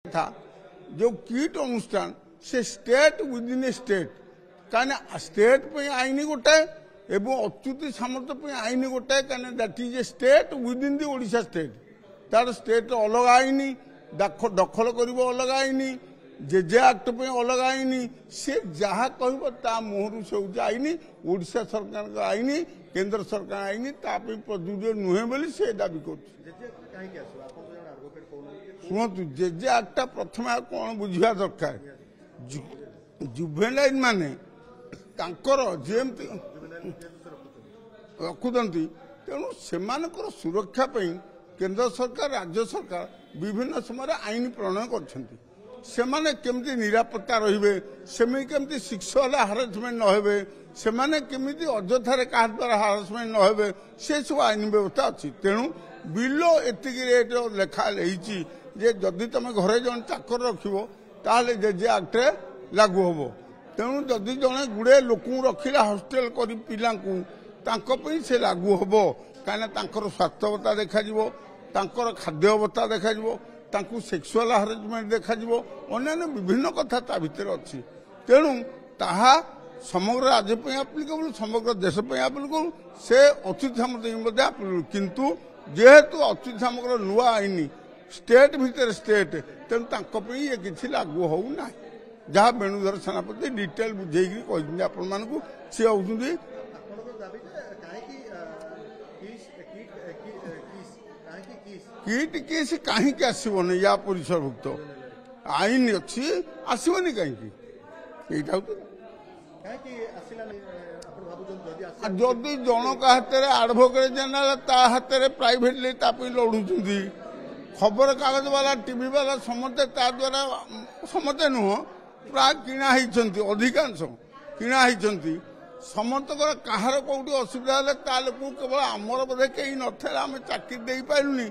था जो कीट अनुष्ठान से स्टेट विदिन ए स्टेट कहीं स्टेट पे आईन गोटे एवं अच्युति सामंत आईन गोटे कहीं that is a state within the Odisha state तार स्टेट अलग आईन दखल कर अलग आईन जेजे आक्ट पे अलग आईन से जहाँ कह मुहर से हूँ आईन ओडिशा सरकार का आईन केंद्र सरकार आईन प्रযোज्य नुहे बोली से दाबी कर शुणु जेजे आक्टा प्रथम कौन बुझा दरकार जुवेनाइल माने जमी रखुंट तेणु से सुरक्षा केंद्र सरकार राज्य सरकार विभिन्न समय आईन प्रणयन कर केमती निरापत्ता रहिबे सेमि केमती सेक्सुअल हारासमेंट न हेबे सेमाने केमिति अଯଥାରେ काहा द्वारा हारासमेंट न हेबे से सब आईन व्यवस्था अच्छी तेणु बिलो एतिकी रेट लेखा लेहिची जे जदि तुम घरे जन चाकर रखिबो ताले जेजे आक्टे लागू होबो तेणु जदि जने गुड़े लोक रखिला हॉस्टेल करी पिलांकु तांको पई से लागू होबो काना तांकर स्वास्थ्यवता देखा जिवो तांकर खाद्यवता देखा जिवो तांकु सेक्सुअल हारासमेंट देखा जिवो अन्य विभिन्न कथा ता भीतर अछि तेणु ताहा समग्र राज्य पे एप्लिकेबल समग्र देश पे एप्लिकेबल से अच्युत सामंत एप्लिकेबल किंतु जेहेतु अच्युत सामंत नुआ आईन स्टेट भीतर स्टेट तेणु ये किसी लागू होना जहाँ वेणुधर सेनापति डिटेल बुझेगी कहते आपण सी होती किट केस कहीं आसबन या परिसरभुक्त आईन अच्छी आसबनी कहीं जदि जनक हाथ में आडभोकेट जनरल ता हाथ में प्राइवेटली लड़ुंट खबर कागज वाला टीवी वाला समस्ते ता द्वारा समस्ते नुह प्राय किणा अधिकांश किणा समस्त कहार कौटी असुविधा है केवल आमर बोधे कहीं नथे आम चाकरी दे पारूनी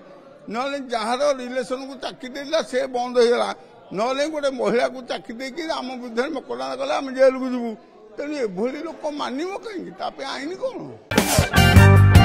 ना जार रिलेसन को चाकरी देला से बंद होगा ना गोटे महिला को चाकरी देकी आम विरुद्ध मकदमा कले आम जेल को जीवु तेणु एभली लोक मानव कहीं आईन कौन